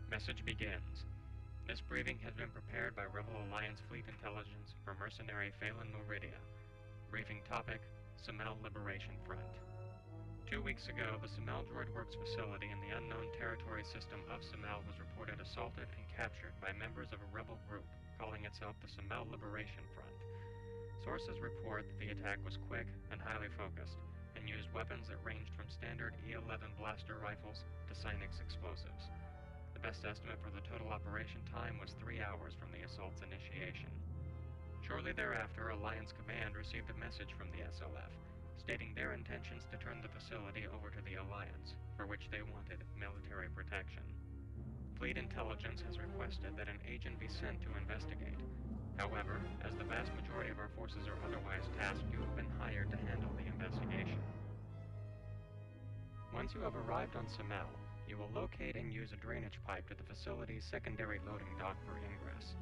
Message begins. This briefing has been prepared by Rebel Alliance Fleet Intelligence for mercenary Phelan Moridia. Briefing topic, Samel Liberation Front. 2 weeks ago, the Samel Droid Works facility in the unknown territory system of Samel was reported assaulted and captured by members of a rebel group calling itself the Samel Liberation Front. Sources report that the attack was quick and highly focused, and used weapons that ranged from standard E-11 blaster rifles to Cynix explosives. The best estimate for the total operation time was 3 hours from the assault's initiation. Shortly thereafter, Alliance Command received a message from the SLF, stating their intentions to turn the facility over to the Alliance, for which they wanted military protection. Fleet Intelligence has requested that an agent be sent to investigate. However, as the vast majority of our forces are otherwise tasked, you have been hired to handle the investigation. Once you have arrived on Samel, you will locate and use a drainage pipe to the facility's secondary loading dock for ingress.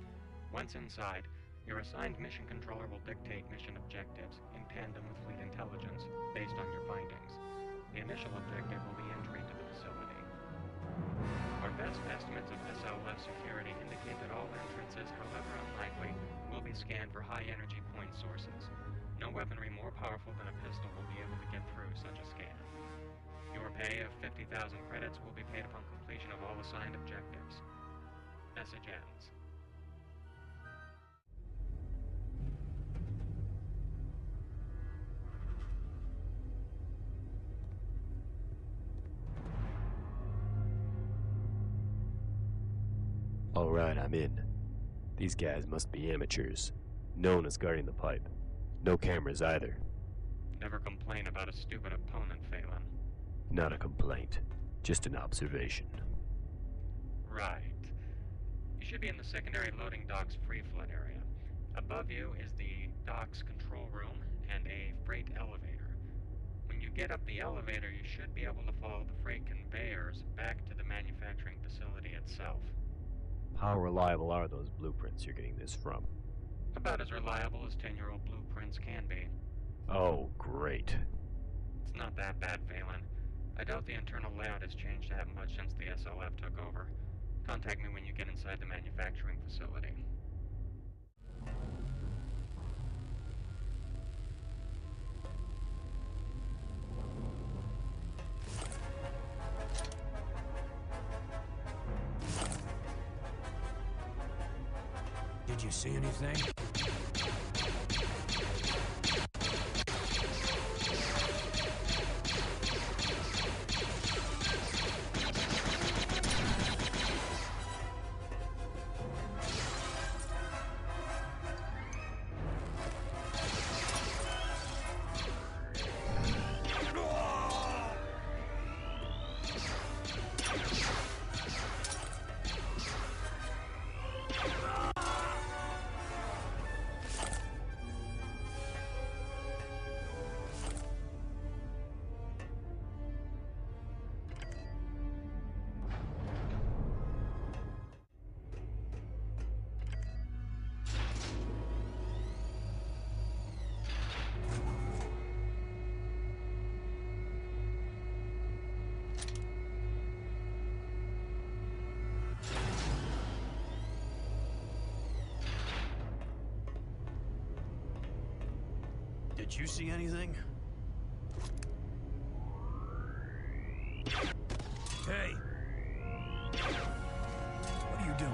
Once inside, your assigned mission controller will dictate mission objectives in tandem with Fleet Intelligence based on your findings. The initial objective will be entry into the facility. Our best estimates of SLF security indicate that all entrances, however unlikely, will be scanned for high-energy point sources. No weaponry more powerful than a pistol will be able to get through such a scan. Your pay of 50,000 credits will be paid upon completion of all assigned objectives. Message ends. Alright, I'm in. These guys must be amateurs. No one is guarding the pipe. No cameras either. Never complain about a stupid opponent, Phelan. Not a complaint. Just an observation. Right. You should be in the secondary loading dock's free flood area. Above you is the dock's control room and a freight elevator. When you get up the elevator, you should be able to follow the freight conveyors back to the manufacturing facility itself. How reliable are those blueprints you're getting this from? About as reliable as 10-year-old blueprints can be. Oh, great. It's not that bad, Phelan. I doubt the internal layout has changed that much since the SLF took over. Contact me when you get inside the manufacturing facility. Did you see anything? Did you see anything? Hey! What are you doing?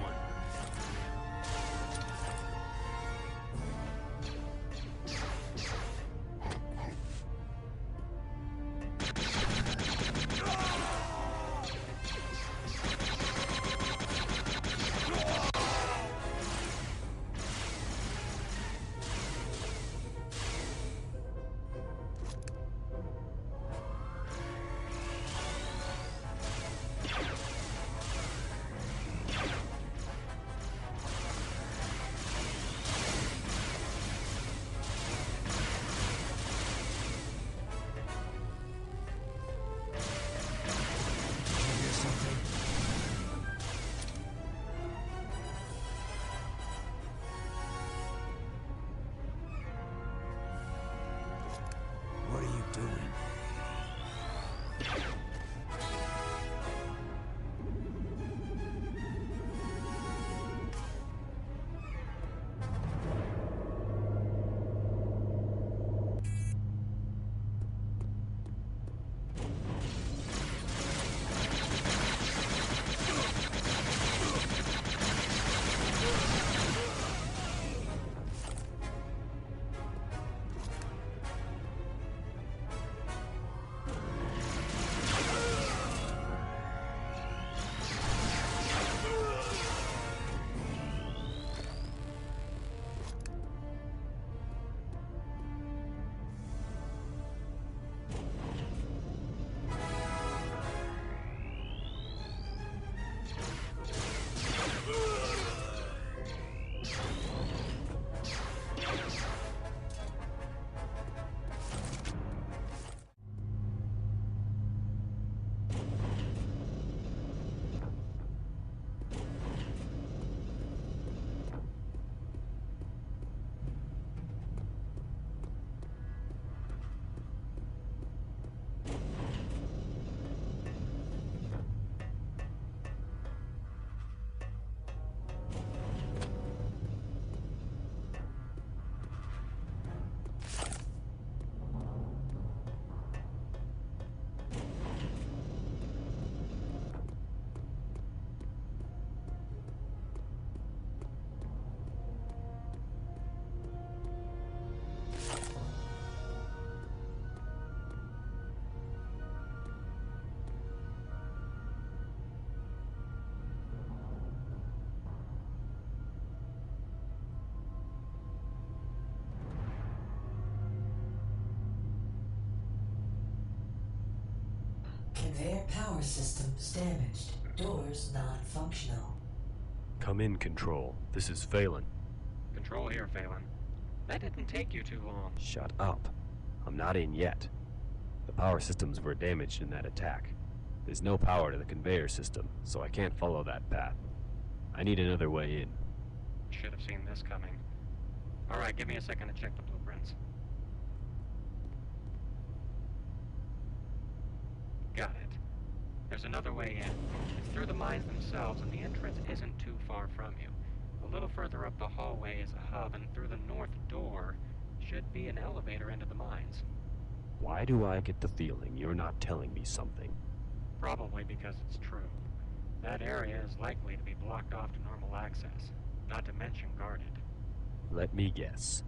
Conveyor power systems damaged. Doors non-functional. Come in, Control. This is Phelan. Control here, Phelan. That didn't take you too long. Shut up. I'm not in yet. The power systems were damaged in that attack. There's no power to the conveyor system, so I can't follow that path. I need another way in. Should have seen this coming. Alright, give me a second to check the blueprints. Got it. There's another way in. It's through the mines themselves, and the entrance isn't too far from you. A little further up the hallway is a hub, and through the north door should be an elevator into the mines. Why do I get the feeling you're not telling me something? Probably because it's true. That area is likely to be blocked off to normal access, not to mention guarded. Let me guess.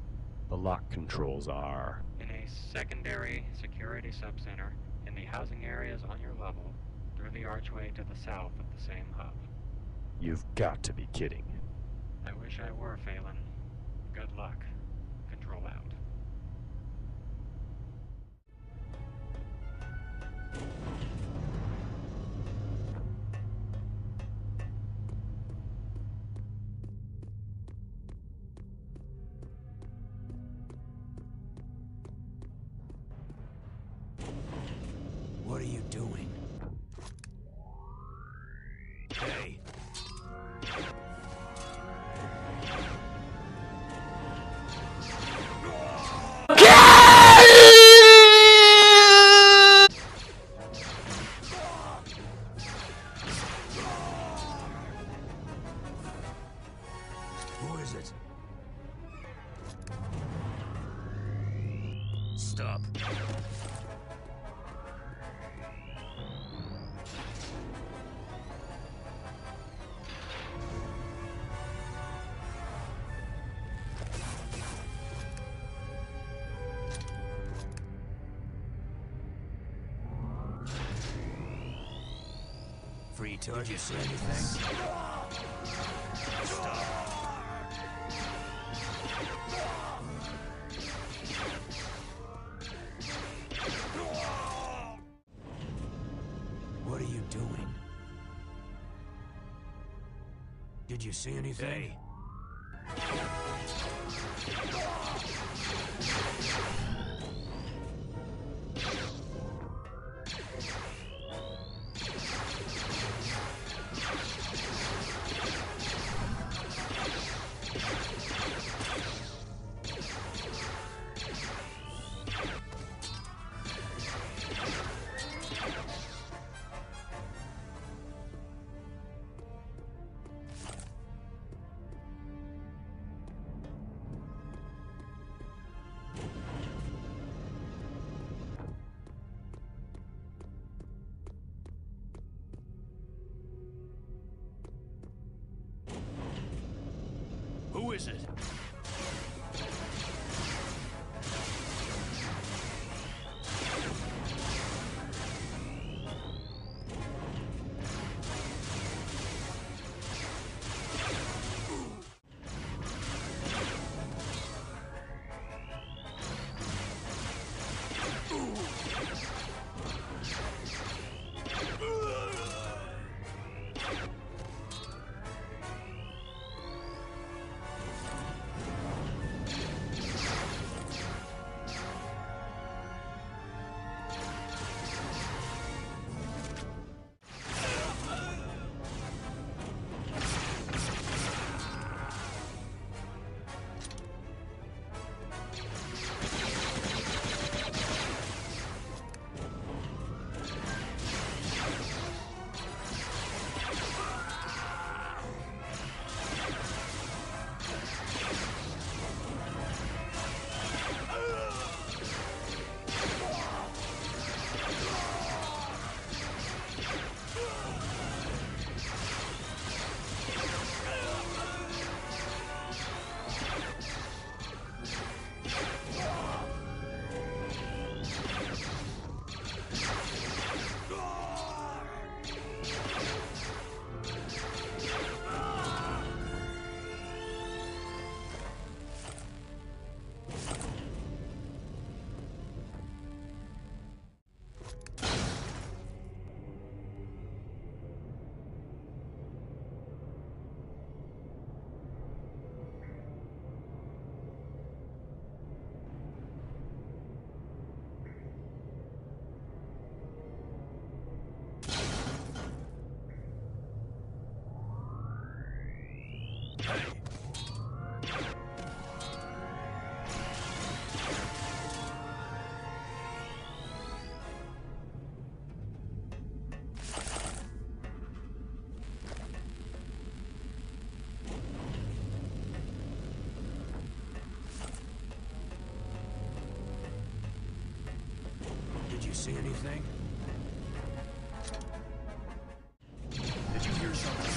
The lock controls are... In a secondary security subcenter, in the housing areas on your level, through the archway to the south of the same hub. You've got to be kidding. I wish I were, Phelan. Good luck. Control out. What are you doing? Hey. Who is it? Stop. Free target. Did you see anything? Stop. What are you doing? Did you see anything? Hey. Who is it? see anything? Did you hear something?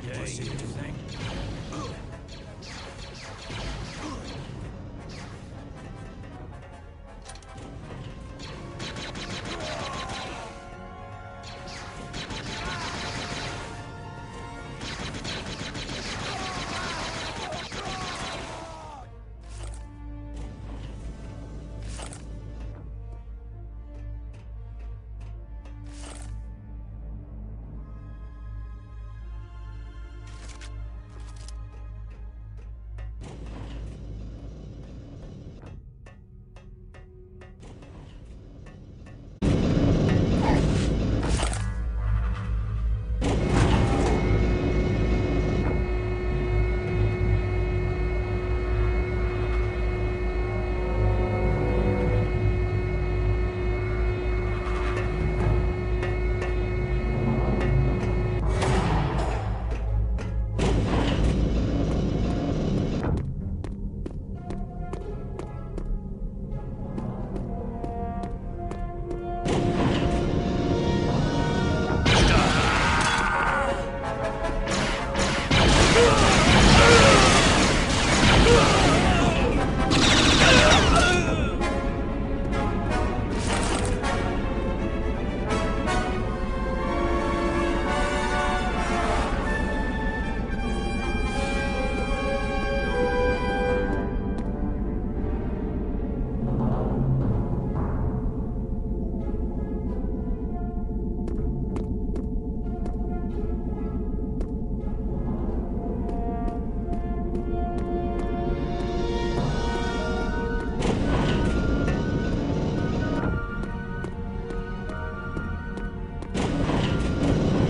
Did you see anything?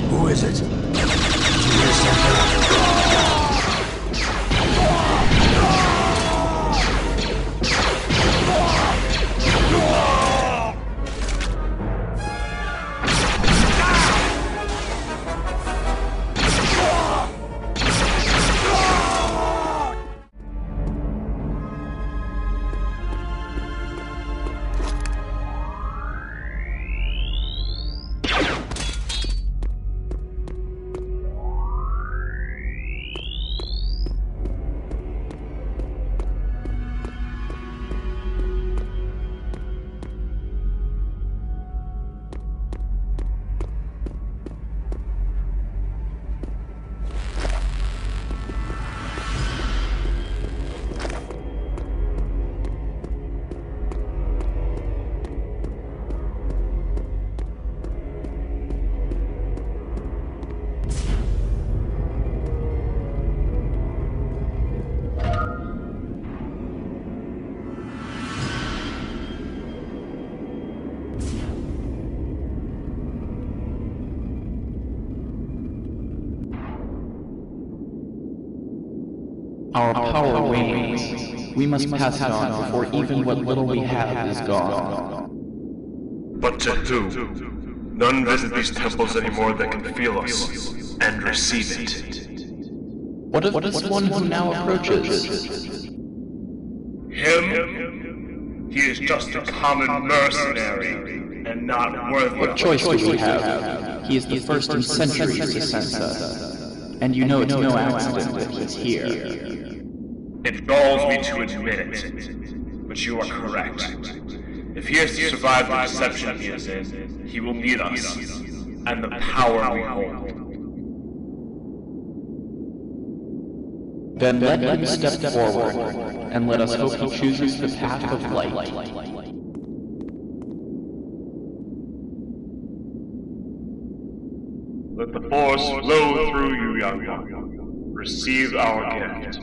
Who is it? Did you hear something? Our power wanes. We must pass it on before even what little we have is gone. But to who? None visit these temples anymore that can feel us and receive it. What of this one who now approaches? Him? He is just a common mercenary, and not worthy. What choice do we have? He is the first in centuries to sense us. And you know it's no accident that he's here. It galls me to admit it, but you are correct. If he is to survive the deception he is in, he will need us, and the power we hold. Then let him step forward, and let us hope he chooses the path of light. Let the Force flow through you, young one. Receive our gift.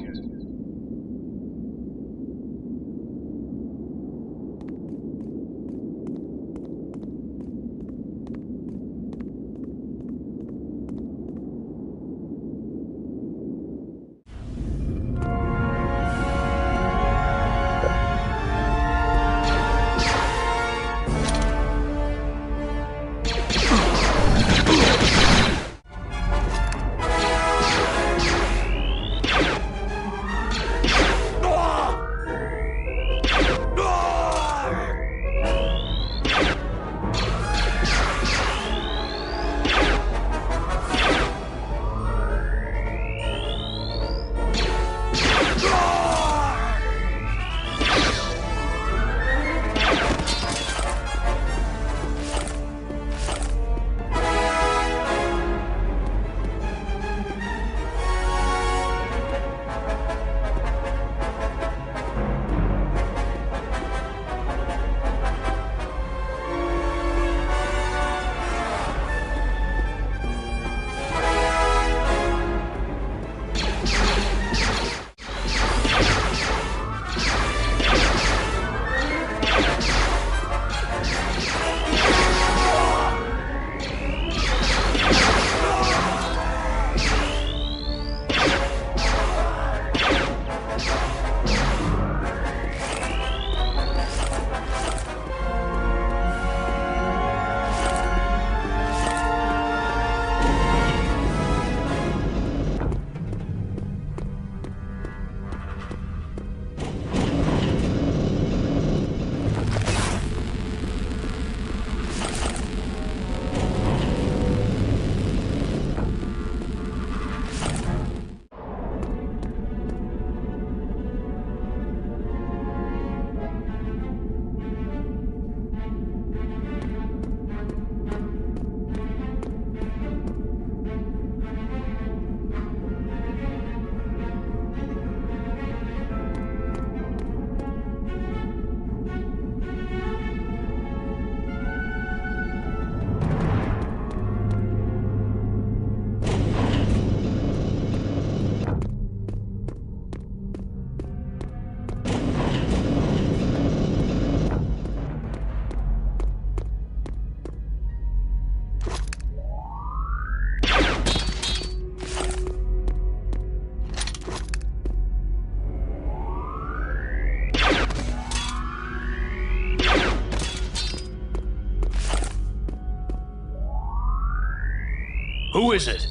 Who is it?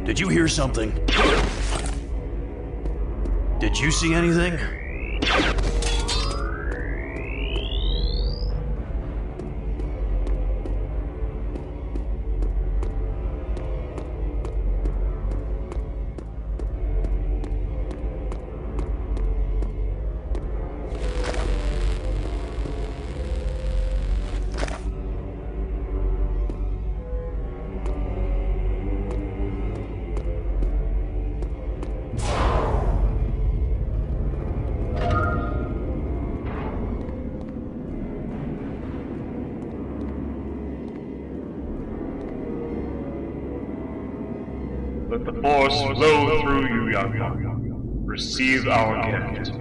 Did you hear something? Did you see anything? Let the Force flow through you, young one. Receive our gift.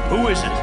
Who is it?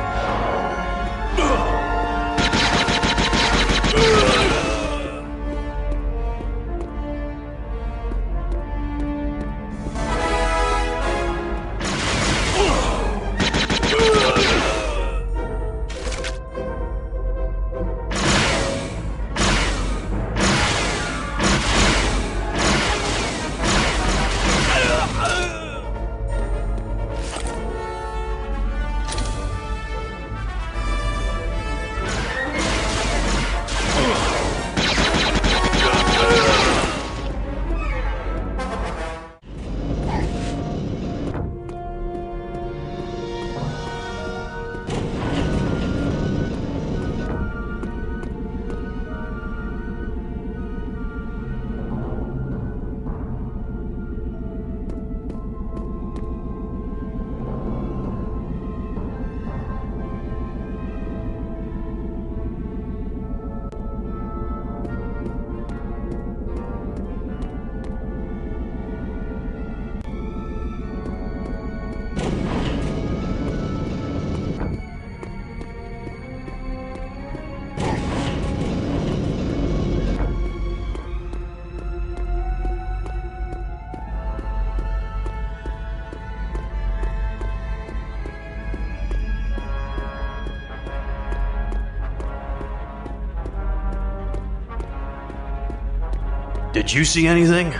Did you see anything?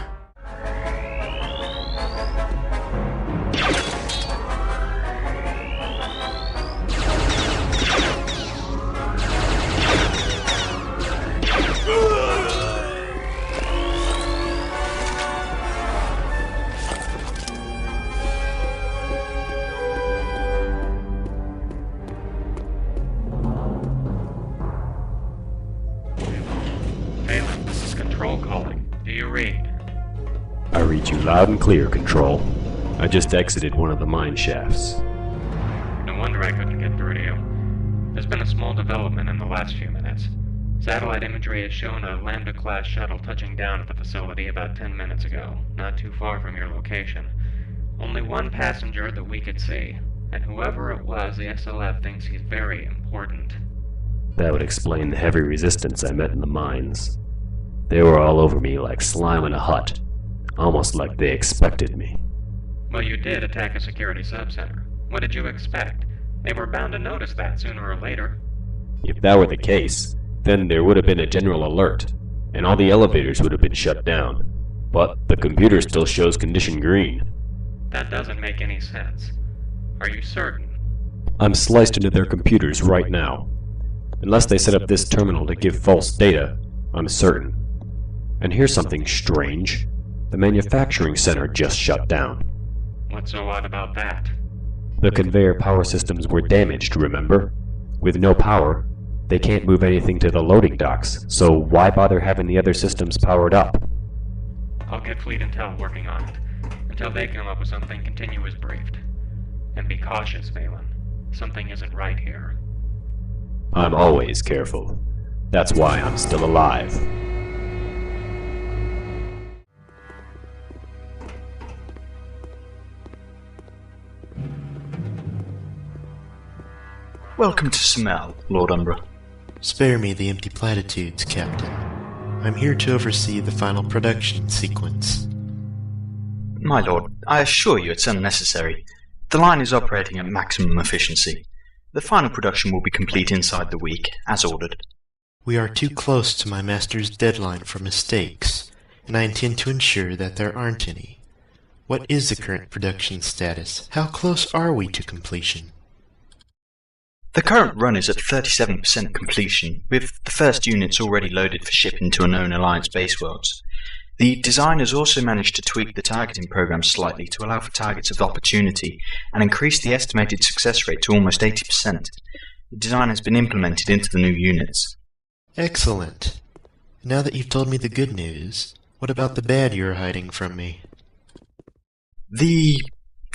Phelan, this is Control calling. Do you read? I read you loud and clear, Control. I just exited one of the mine shafts. No wonder I couldn't get through to you. There's been a small development in the last few minutes. Satellite imagery has shown a Lambda-class shuttle touching down at the facility about 10 minutes ago, not too far from your location. Only one passenger that we could see, and whoever it was, the SLF thinks he's very important. That would explain the heavy resistance I met in the mines. They were all over me like slime in a hut, almost like they expected me. Well, you did attack a security subcenter. What did you expect? They were bound to notice that sooner or later. If that were the case, then there would have been a general alert, and all the elevators would have been shut down. But the computer still shows condition green. That doesn't make any sense. Are you certain? I'm sliced into their computers right now. Unless they set up this terminal to give false data, I'm certain. And here's something strange. The manufacturing center just shut down. What's so odd about that? The conveyor power systems were damaged, remember? With no power, they can't move anything to the loading docks, so why bother having the other systems powered up? I'll get Fleet Intel working on it. Until they come up with something, continue as briefed. And be cautious, Phelan. Something isn't right here. I'm always careful. That's why I'm still alive. Welcome to Samel, Lord Umbra. Spare me the empty platitudes, Captain. I'm here to oversee the final production sequence. My lord, I assure you it's unnecessary. The line is operating at maximum efficiency. The final production will be complete inside the week, as ordered. We are too close to my master's deadline for mistakes, and I intend to ensure that there aren't any. What is the current production status? How close are we to completion? The current run is at 37% completion, with the first units already loaded for shipping to unknown Alliance base worlds. The designers also managed to tweak the targeting program slightly to allow for targets of opportunity and increase the estimated success rate to almost 80%. The design has been implemented into the new units. Excellent. Now that you've told me the good news, what about the bad you're hiding from me? The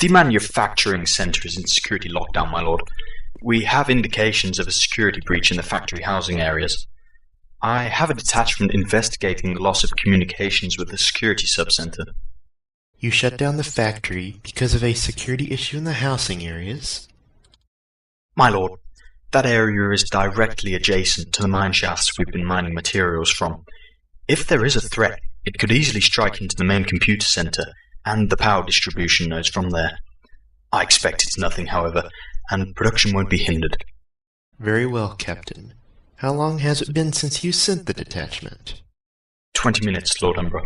manufacturing center is in security lockdown, my lord. We have indications of a security breach in the factory housing areas. I have a detachment investigating the loss of communications with the security subcenter. You shut down the factory because of a security issue in the housing areas? My lord, that area is directly adjacent to the mine shafts we've been mining materials from. If there is a threat, it could easily strike into the main computer center and the power distribution nodes from there. I expect it's nothing, however, and production won't be hindered. Very well, Captain. How long has it been since you sent the detachment? 20 minutes, Lord Umbra.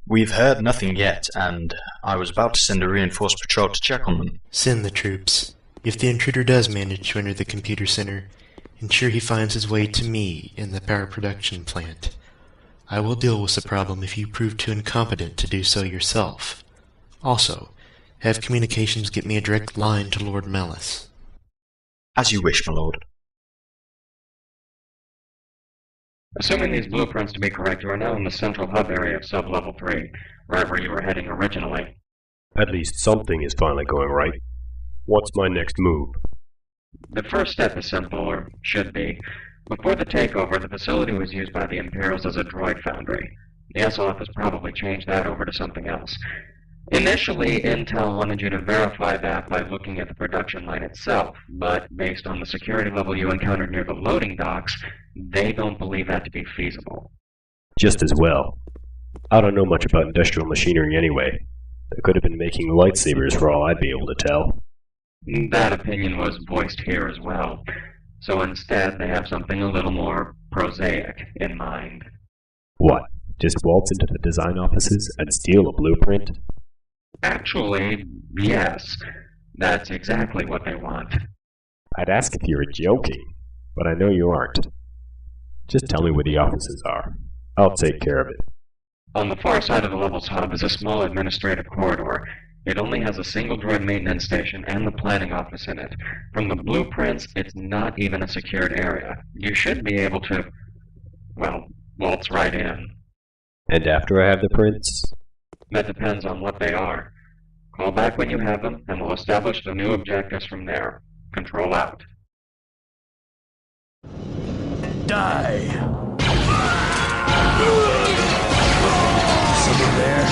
We've heard nothing yet, and I was about to send a reinforced patrol to check on them. Send the troops. If the intruder does manage to enter the computer center, ensure he finds his way to me in the power production plant. I will deal with the problem if you prove too incompetent to do so yourself. Also, have communications get me a direct line to Lord Melis. As you wish, my lord. Assuming these blueprints to be correct, you are now in the central hub area of sub-level 3, wherever you were heading originally. At least something is finally going right. What's my next move? The first step is simple, or should be. Before the takeover, the facility was used by the Imperials as a droid foundry. The SLF has probably changed that over to something else. Initially, Intel wanted you to verify that by looking at the production line itself, but based on the security level you encountered near the loading docks, they don't believe that to be feasible. Just as well. I don't know much about industrial machinery anyway. They could have been making lightsabers for all I'd be able to tell. That opinion was voiced here as well. So instead, they have something a little more prosaic in mind. What? Just waltz into the design offices and steal a blueprint? Actually, yes. That's exactly what they want. I'd ask if you were joking, but I know you aren't. Just tell me where the offices are. I'll take care of it. On the far side of the level's hub is a small administrative corridor. It only has a single droid maintenance station and the planning office in it. From the blueprints, it's not even a secured area. You should be able to, well, waltz right in. And after I have the prints? That depends on what they are. Call back when you have them, and we'll establish the new objectives from there. Control out. Die! Someone there?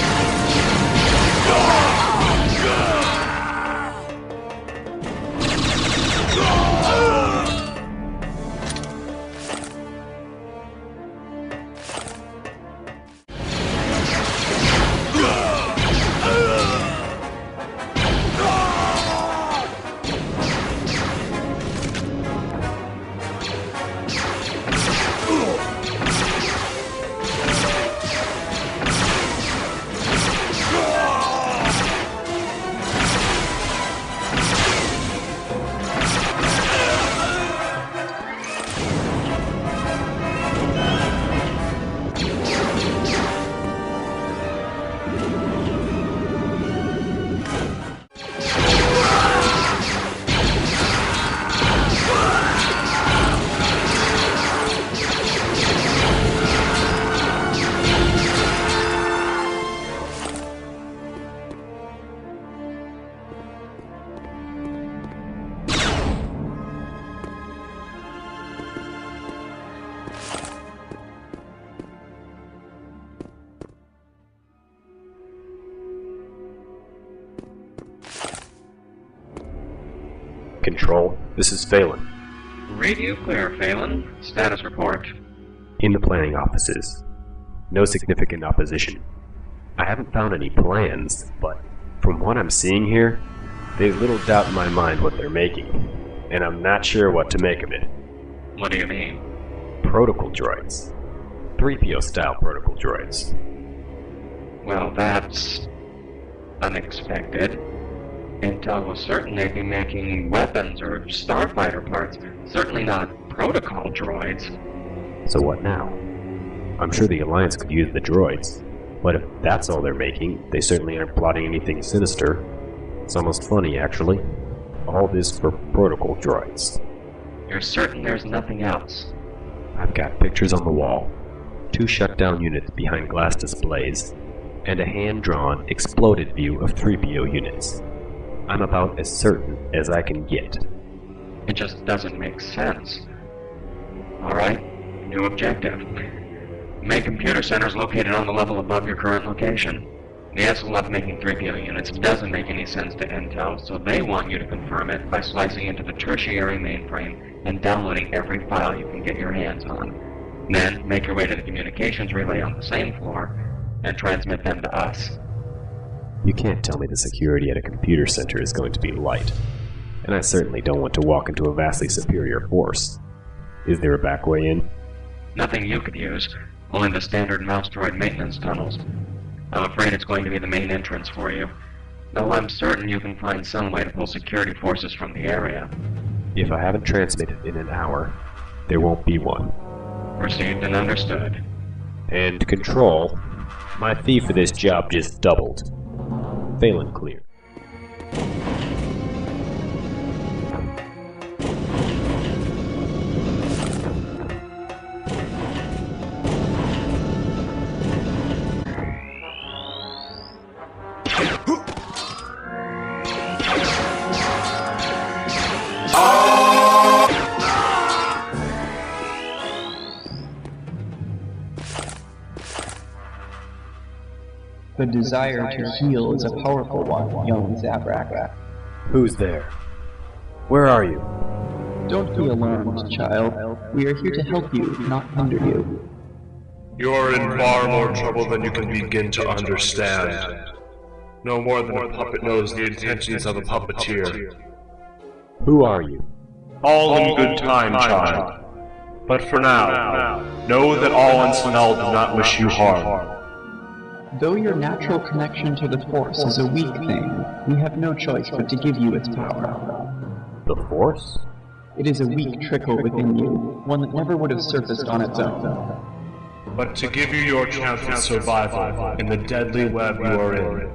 Control, this is Phelan. Read you clear, Phelan. Status report. In the planning offices. No significant opposition. I haven't found any plans, but from what I'm seeing here, there's little doubt in my mind what they're making, and I'm not sure what to make of it. What do you mean? Protocol droids. 3PO-style protocol droids. Well, that's unexpected. Intel will certainly be making weapons or starfighter parts, certainly not protocol droids. So what now? I'm sure the Alliance could use the droids, but if that's all they're making, they certainly aren't plotting anything sinister. It's almost funny, actually. All this for protocol droids. You're certain there's nothing else? I've got pictures on the wall. 2 shutdown units behind glass displays, and a hand-drawn, exploded view of 3PO units. I'm about as certain as I can get. It just doesn't make sense. Alright, new objective. Make computer centers located on the level above your current location. The SLF making 3PO units doesn't make any sense to Intel, so they want you to confirm it by slicing into the tertiary mainframe and downloading every file you can get your hands on. Then, make your way to the communications relay on the same floor and transmit them to us. You can't tell me the security at a computer center is going to be light, and I certainly don't want to walk into a vastly superior force. Is there a back way in? Nothing you could use, only the standard mouse droid maintenance tunnels. I'm afraid it's going to be the main entrance for you, though I'm certain you can find some way to pull security forces from the area. If I haven't transmitted in an hour, there won't be one. Received and understood. And Control, my fee for this job just doubled. Phelan clear. The desire to heal is a powerful one, young Zabrak. Who's there? Where are you? Don't be alarmed, child. We are here to help you, not hinder you. You're in far more trouble than you can begin to understand. No more than a puppet knows the intentions of a puppeteer. Who are you? All in good time, child. But for now, know that all on Senel do not wish you harm. Though your natural connection to the Force is a weak thing, we have no choice but to give you its power. The Force? It is a weak trickle within you, one that never would have surfaced on its own. But to give you your chance of survival in the deadly web you are in,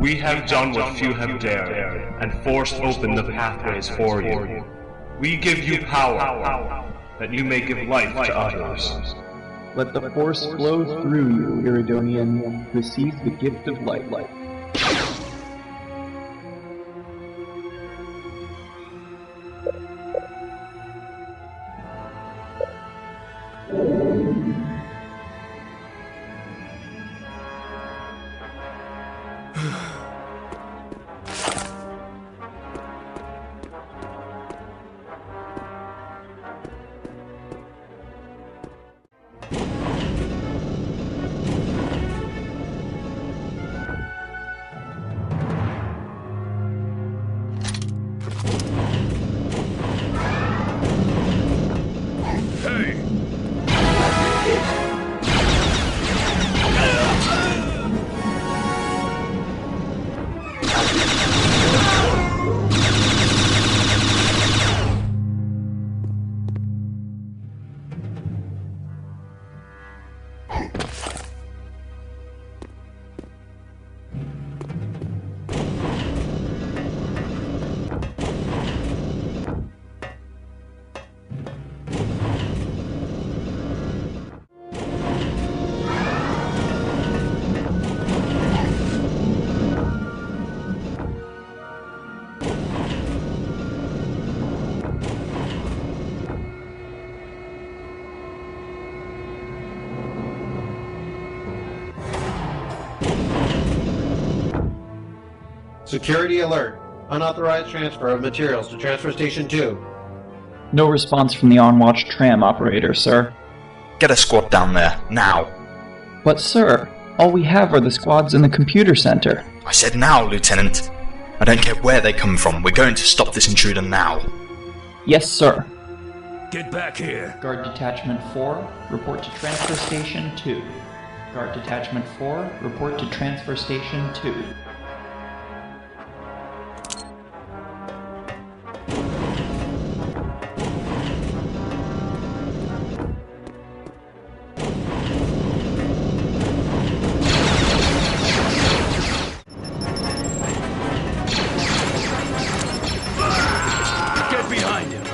we have done what few have dared, and forced open the pathways for you. We give you power, that you may give life to others. Let the Force flow through you, Iridonian. Receive the gift of light. Security alert. Unauthorized transfer of materials to Transfer Station 2. No response from the on-watch tram operator, sir. Get a squad down there, now. But sir, all we have are the squads in the computer center. I said now, Lieutenant. I don't care where they come from, we're going to stop this intruder now. Yes, sir. Get back here. Guard Detachment 4, report to Transfer Station 2. Guard Detachment 4, report to Transfer Station 2. Get behind him.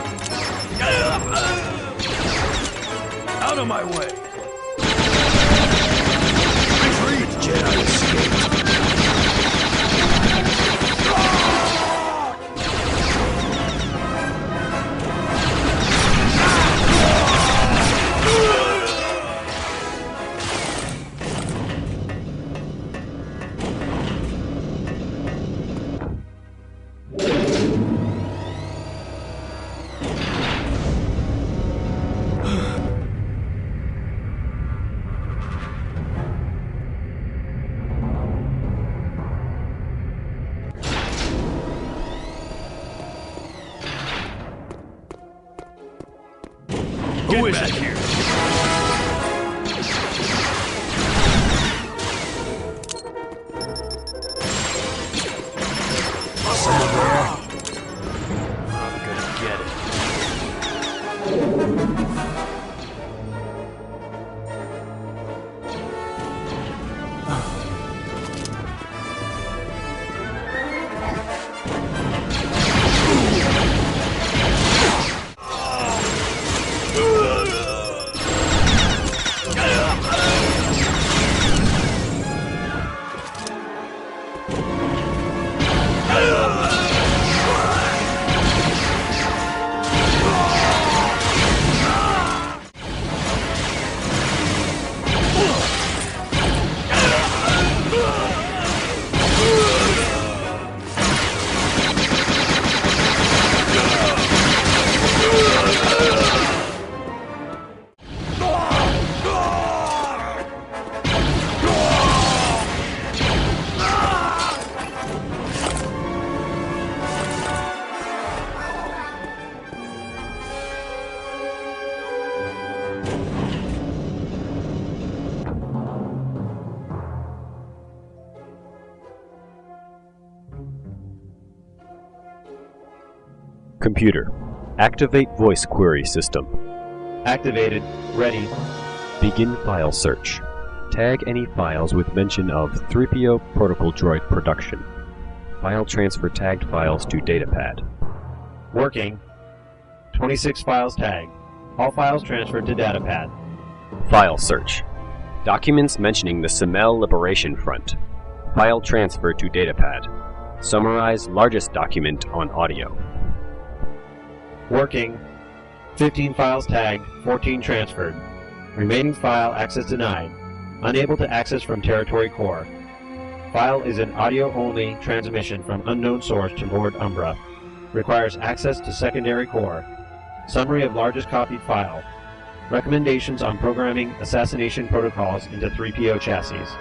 Out of my way. Retreat, Jedi escaped. Who is it here? Someone there? I'm gonna get it. Computer, activate voice query system. Activated. Ready. Begin file search. Tag any files with mention of 3PO Protocol Droid production. File transfer tagged files to datapad. Working. 26 files tagged. All files transferred to datapad. File search. Documents mentioning the Semel Liberation Front. File transfer to datapad. Summarize largest document on audio. Working. 15 files tagged, 14 transferred. Remaining file access denied. Unable to access from Territory Core. File is an audio-only transmission from unknown source to Lord Umbra. Requires access to Secondary Core. Summary of largest copied file. Recommendations on programming assassination protocols into 3PO chassis.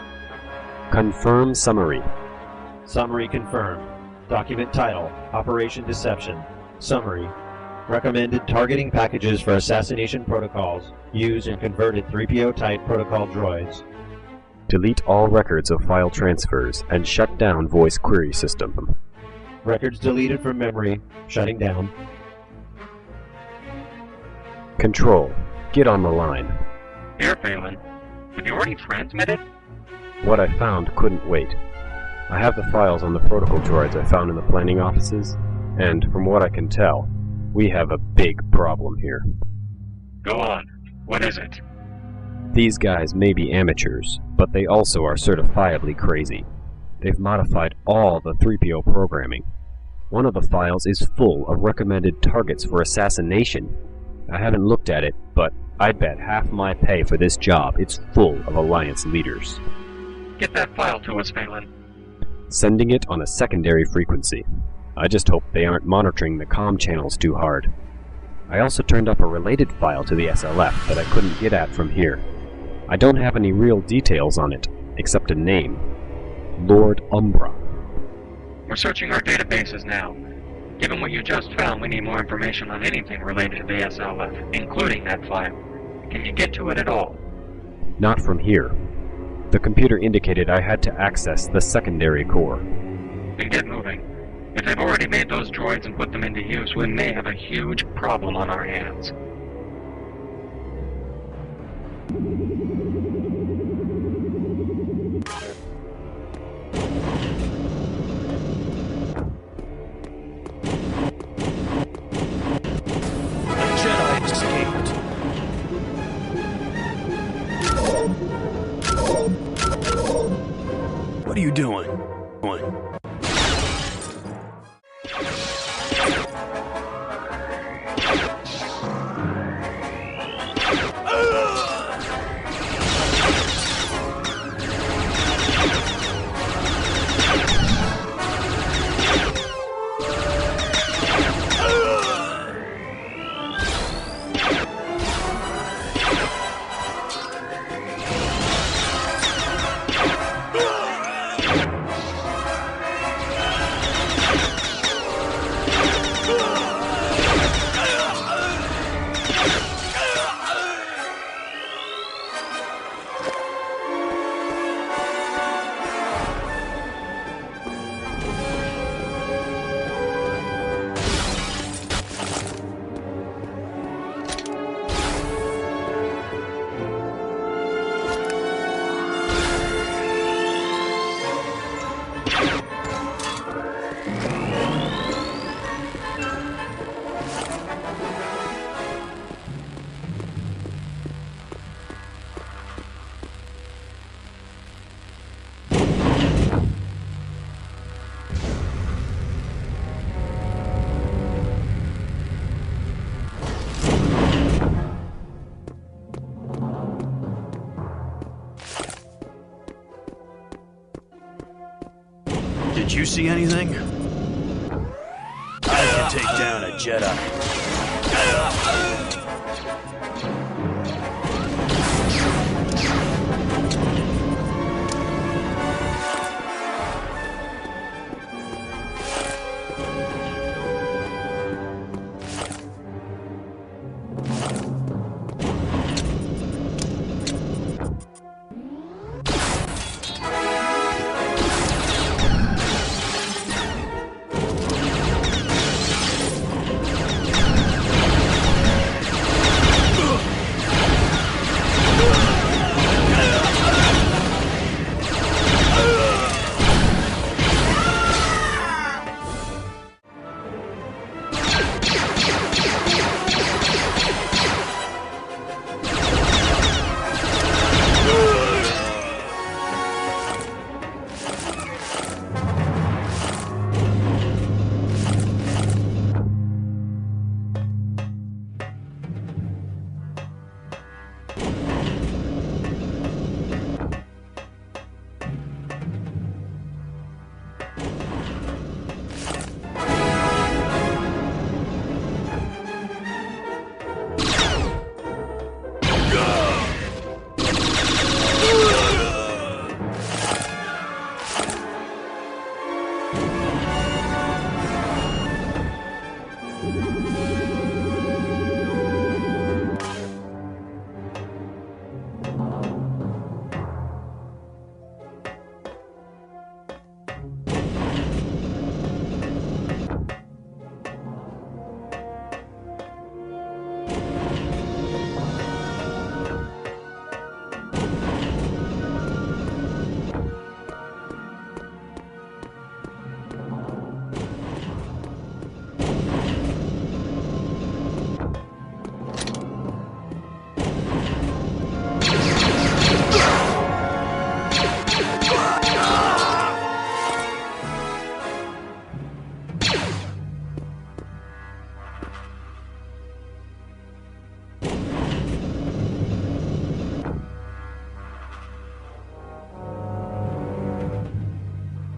Confirm summary. Summary confirmed. Document title, Operation Deception. Summary. Recommended targeting packages for assassination protocols used in converted 3PO-type protocol droids. Delete all records of file transfers and shut down voice query system. Records deleted from memory, shutting down. Control, get on the line. Here, Phelan. Have you already transmitted? What I found couldn't wait. I have the files on the protocol droids I found in the planning offices, and from what I can tell, we have a big problem here. Go on. What is it? These guys may be amateurs, but they also are certifiably crazy. They've modified all the 3PO programming. One of the files is full of recommended targets for assassination. I haven't looked at it, but I'd bet half my pay for this job it's full of Alliance leaders. Get that file to us, Phelan. Sending it on a secondary frequency. I just hope they aren't monitoring the comm channels too hard. I also turned up a related file to the SLF that I couldn't get at from here. I don't have any real details on it, except a name. Lord Umbra. We're searching our databases now. Given what you just found, we need more information on anything related to the SLF, including that file. Can you get to it at all? Not from here. The computer indicated I had to access the secondary core. Then get moving. If they've already made those droids and put them into use, we may have a huge problem on our hands. What are you doing? Did you see anything? I can take down a Jedi.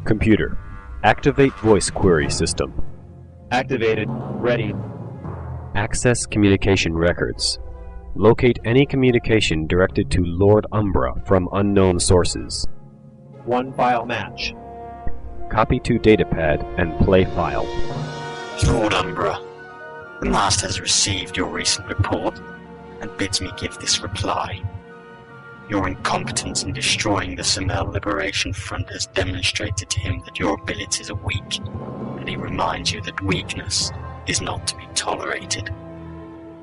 Computer, activate voice query system. Activated. Ready. Access communication records. Locate any communication directed to Lord Umbra from unknown sources. One file match. Copy to datapad and play file. Lord Umbra, the Master has received your recent report and bids me give this reply. Your incompetence in destroying the Summel Liberation Front has demonstrated to him that your abilities are weak, and he reminds you that weakness is not to be tolerated.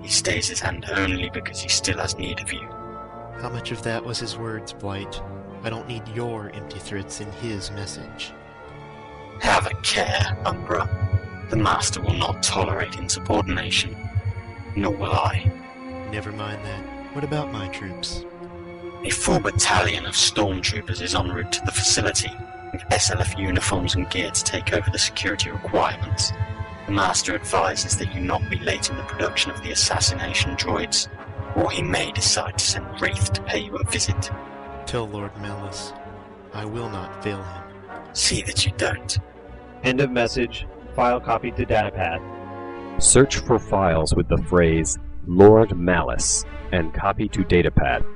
He stays his hand only because he still has need of you. How much of that was his words, Blight? I don't need your empty threats in his message. Have a care, Umbra. The Master will not tolerate insubordination, nor will I. Never mind that. What about my troops? A full battalion of stormtroopers is en route to the facility, with SLF uniforms and gear to take over the security requirements. The Master advises that you not be late in the production of the assassination droids, or he may decide to send Wraith to pay you a visit. Tell Lord Malice, I will not fail him. See that you don't. End of message. File copied to datapad. Search for files with the phrase Lord Malice and copy to datapad.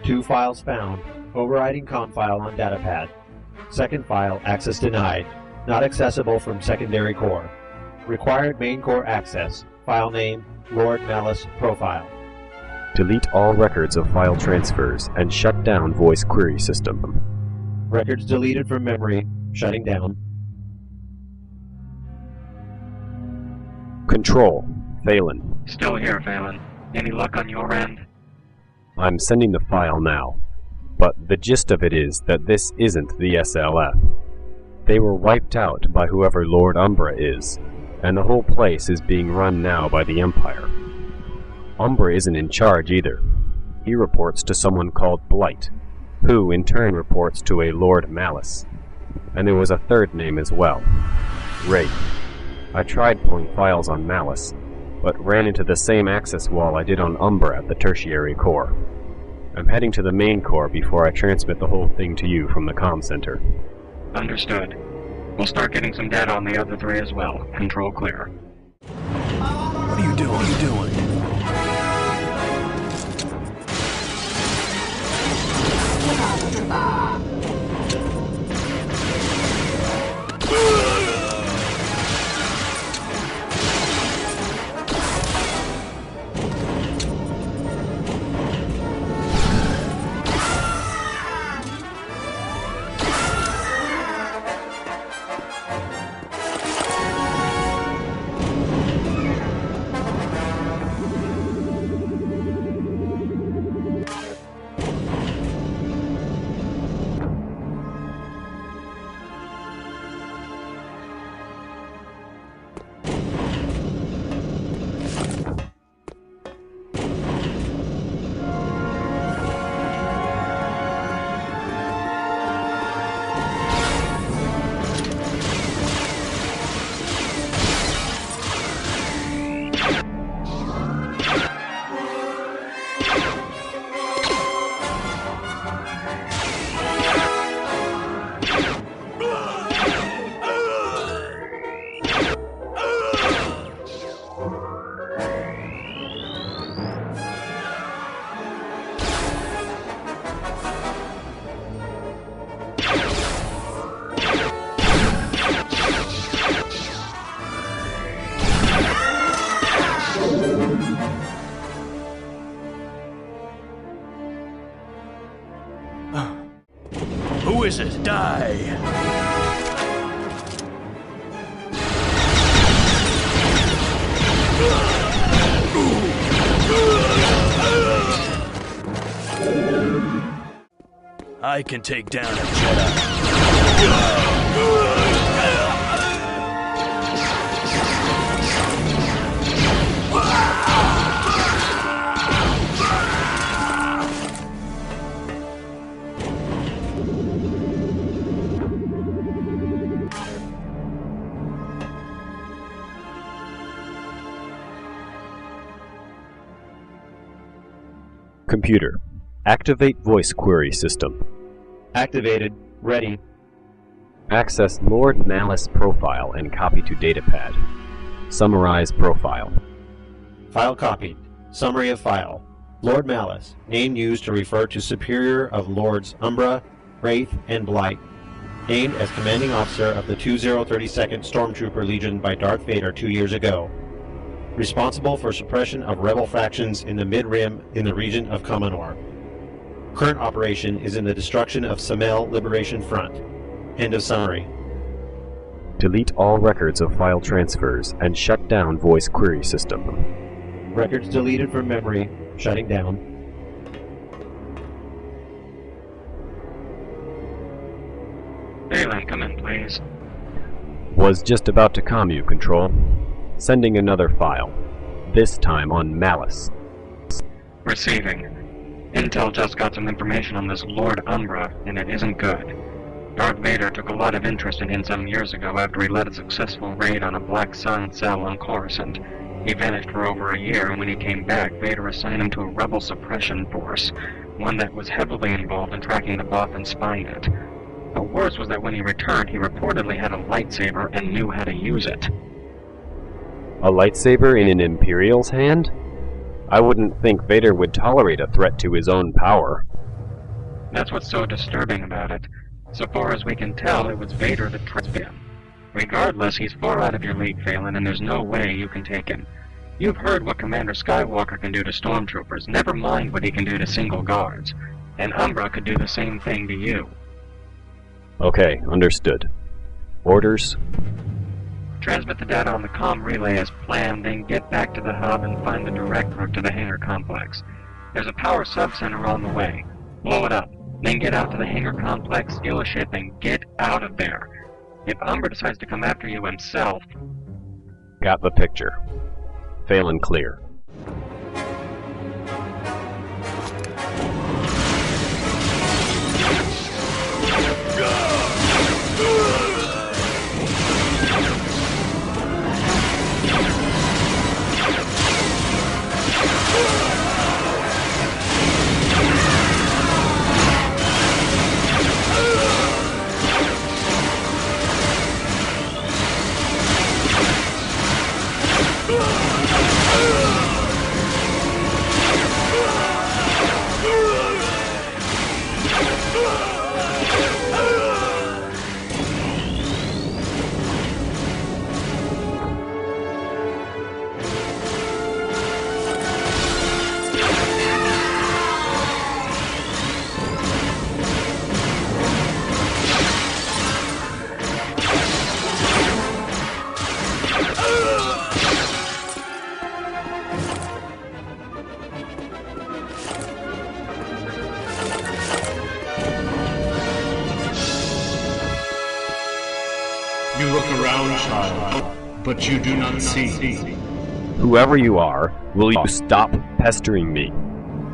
2 files found. Overriding conf file on datapad. Second file access denied. Not accessible from secondary core. Required main core access. File name Lord Malice profile. Delete all records of file transfers and shut down voice query system. Records deleted from memory. Shutting down. Control, Phelan. Still here, Phelan. Any luck on your end? I'm sending the file now, but the gist of it is that this isn't the SLF. They were wiped out by whoever Lord Umbra is, and the whole place is being run now by the Empire. Umbra isn't in charge either. He reports to someone called Blight, who in turn reports to a Lord Malice. And there was a third name as well, Wraith. I tried pulling files on Malice, but ran into the same access wall I did on Umbra at the tertiary core. I'm heading to the main core before I transmit the whole thing to you from the comm center. Understood. We'll start getting some data on the other 3 as well. Control clear. What are you doing? What are you doing? Who is it? Die! I can take down a Jedi. Computer, activate voice query system. Activated. Ready. Access Lord Malice profile and copy to datapad. Summarize profile. File copied. Summary of file. Lord Malice. Name used to refer to Superior of Lords Umbra, Wraith, and Blight. named as commanding officer of the 2032nd Stormtrooper Legion by Darth Vader 2 years ago. Responsible for suppression of rebel factions in the Mid-Rim in the region of Kamanor. Current operation is in the destruction of Samel Liberation Front. End of summary. Delete all records of file transfers and shut down voice query system. Records deleted from memory. Shutting down. Phelan, come in, please. Was just about to comm you, Control. Sending another file. This time on Malice. Receiving. Intel just got some information on this Lord Umbra, and it isn't good. Darth Vader took a lot of interest in him some years ago after he led a successful raid on a Black Sun cell on Coruscant. He vanished for over a year, and when he came back, Vader assigned him to a rebel suppression force, one that was heavily involved in tracking the Bothan Spynet. The worst was that when he returned, he reportedly had a lightsaber and knew how to use it. A lightsaber in an Imperial's hand? I wouldn't think Vader would tolerate a threat to his own power. That's what's so disturbing about it. So far as we can tell, it was Vader that trapped him. Regardless, he's far out of your league, Phelan, and there's no way you can take him. You've heard what Commander Skywalker can do to stormtroopers, never mind what he can do to single guards. And Umbra could do the same thing to you. Okay, understood. Orders? Transmit the data on the comm relay as planned, then get back to the hub and find the direct route to the hangar complex. There's a power sub-center on the way. Blow it up, then get out to the hangar complex, steal a ship, and get out of there. If Umbra decides to come after you himself... Got the picture. Phelan clear. You look around, child, but you do not see. Whoever you are, will you stop pestering me?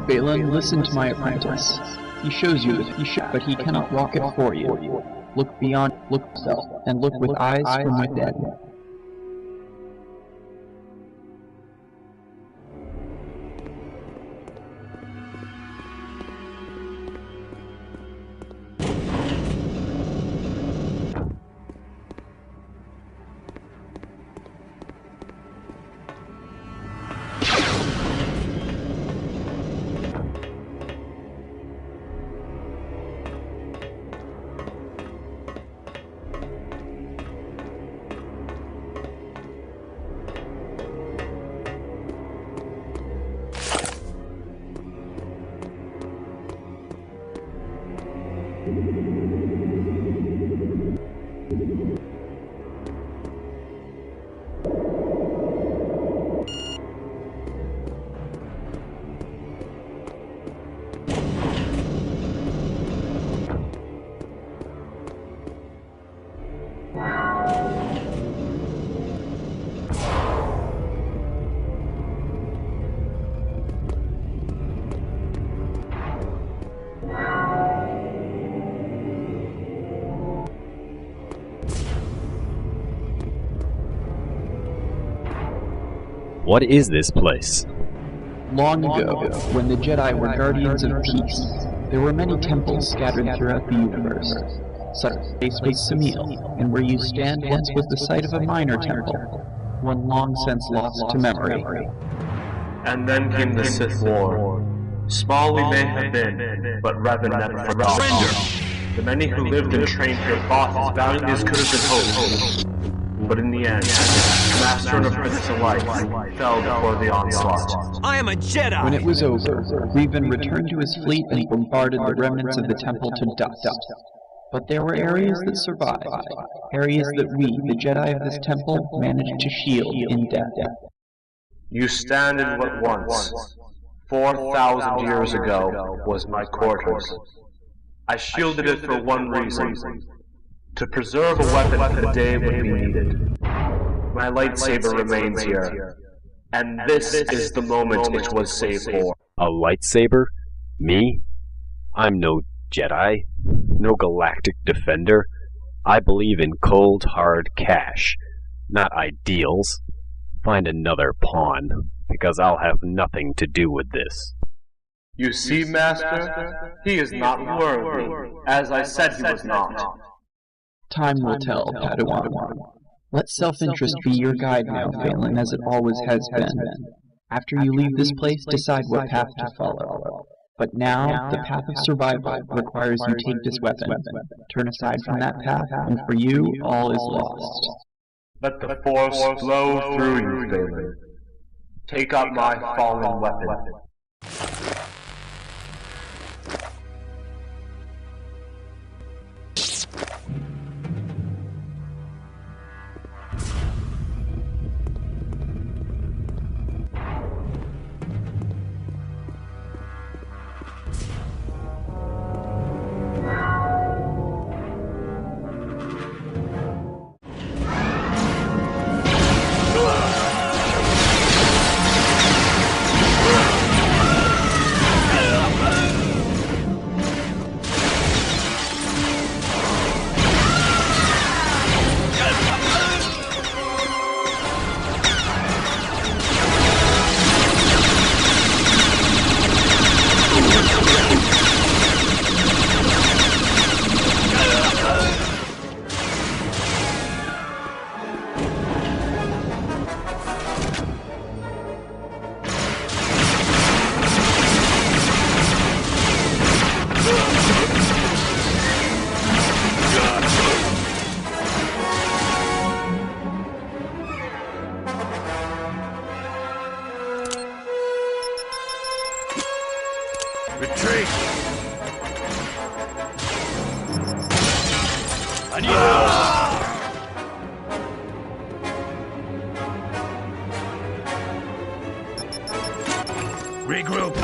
Phelan, listen to my apprentice. He shows you the future, but he cannot walk it for you. Look beyond, look yourself, and look with eyes from within. What is this place? Long ago, when the Jedi were guardians of peace, there were many temples scattered throughout the universe. Such a place was Samil, and where you stand once was the site of a minor temple, one long since lost to memory. And then came the Sith War. Small we may have been, but Revan never forgot. Surrender! The many who lived and trained here fought as valiantly as could have been hoped. But in the end, the Master and Apprentice alike fell before the onslaught. I am a Jedi! When it was over, Revan returned to his fleet and bombarded the remnants of the temple to dust. But there were areas that survived, areas that we, the Jedi of this temple, managed to shield in death. You stand in what once, 4,000 years ago, was my quarters. I shielded it for one reason: to preserve a weapon for the day it would be needed. My lightsaber remains here, and this is the moment it was saved for. A lightsaber? Me? I'm no Jedi, no galactic defender. I believe in cold, hard cash, not ideals. Find another pawn, because I'll have nothing to do with this. You see, Master? He is not worthy, as I said he was not. Time will tell, Padawan. Let self-interest be your guide now, Phelan, as it always has been. After you leave this place, decide what path to follow. But now, the path of survival requires you take this weapon. Turn aside from that path, and for you, all is lost. Let the Force flow through you, Phelan. Take up my fallen weapon. Retreat! I need help! Regroup!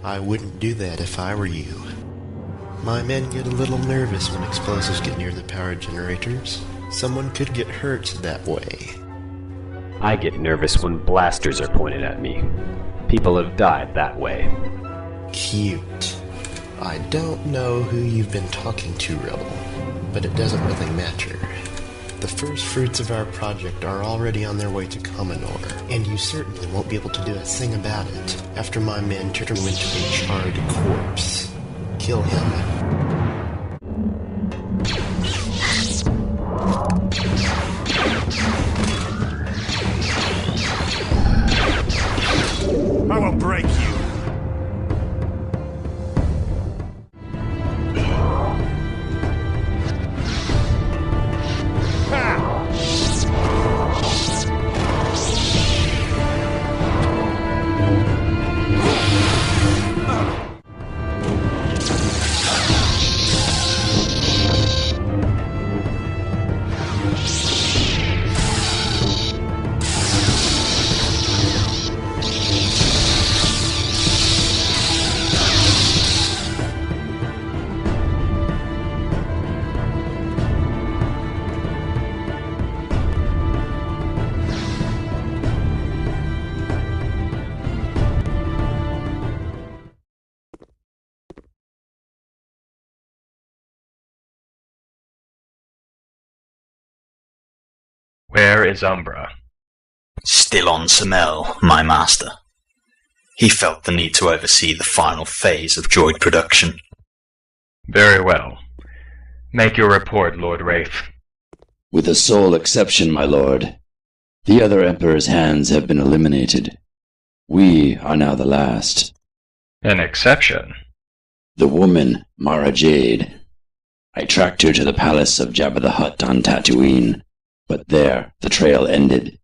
I wouldn't do that if I were you. My men get a little nervous when explosives get near the power generators. Someone could get hurt that way. I get nervous when blasters are pointed at me. People have died that way. Cute. I don't know who you've been talking to, Rebel, but it doesn't really matter. The first fruits of our project are already on their way to Commonor, and you certainly won't be able to do a thing about it after my men turn you into a charred corpse. Kill him. I will break you. Where is Umbra? Still on Samel, my master. He felt the need to oversee the final phase of droid production. Very well. Make your report, Lord Wraith. With a sole exception, my lord. The other Emperor's hands have been eliminated. We are now the last. An exception? The woman, Mara Jade. I tracked her to the palace of Jabba the Hutt on Tatooine, but there the trail ended.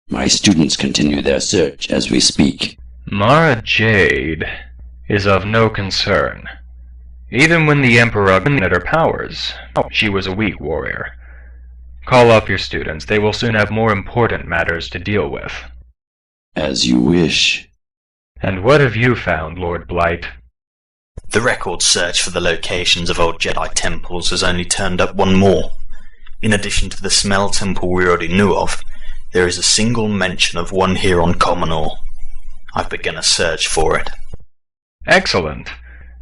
My students continue their search as we speak. Mara Jade is of no concern. Even when the Emperor limited her powers, she was a weak warrior. Call up your students. They will soon have more important matters to deal with. As you wish. And what have you found, Lord Blight? The record search for the locations of old Jedi temples has only turned up one more. In addition to the Smell Temple we already knew of, there is a single mention of one here on Commonor. I've begun a search for it. Excellent.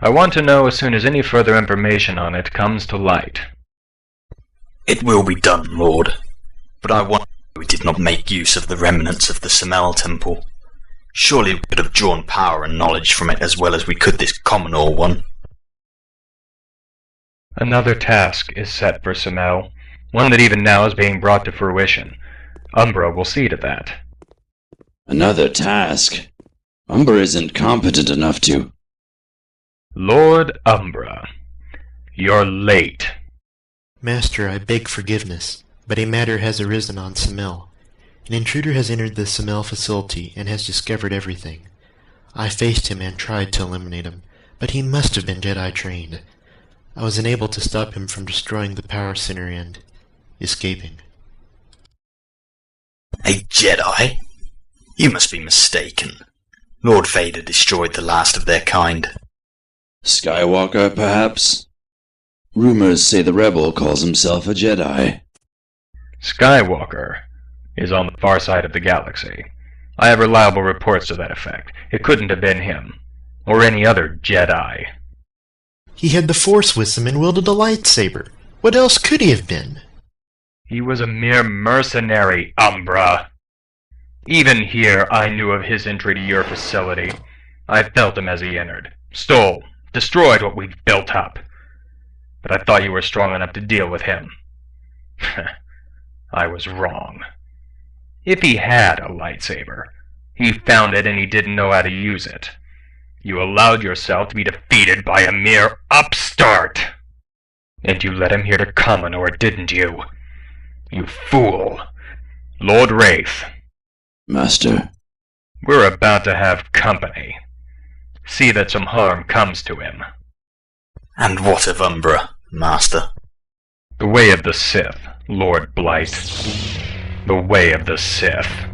I want to know as soon as any further information on it comes to light. It will be done, Lord. But I wonder we did not make use of the remnants of the Samel Temple. Surely we could have drawn power and knowledge from it as well as we could this Commonor one. Another task is set for Samel, one that even now is being brought to fruition. Umbra will see to that. Another task? Umbra isn't competent enough to... Lord Umbra, you're late. Master, I beg forgiveness, but a matter has arisen on Samel. An intruder has entered the Samel facility and has discovered everything. I faced him and tried to eliminate him, but he must have been Jedi trained. I was unable to stop him from destroying the power center and escaping. A Jedi? You must be mistaken. Lord Vader destroyed the last of their kind. Skywalker, perhaps? Rumors say the Rebel calls himself a Jedi. Skywalker is on the far side of the galaxy. I have reliable reports to that effect. It couldn't have been him, or any other Jedi. He had the Force with him and wielded a lightsaber. What else could he have been? He was a mere mercenary, Umbra. Even here, I knew of his entry to your facility. I felt him as he entered. Stole, destroyed what we've built up. But I thought you were strong enough to deal with him. I was wrong. If he had a lightsaber, he found it and he didn't know how to use it. You allowed yourself to be defeated by a mere upstart. And you led him here to Commonor, didn't you? You fool. Lord Wraith. Master. We're about to have company. See that some harm comes to him. And what of Umbra, Master? The way of the Sith, Lord Blight. The way of the Sith.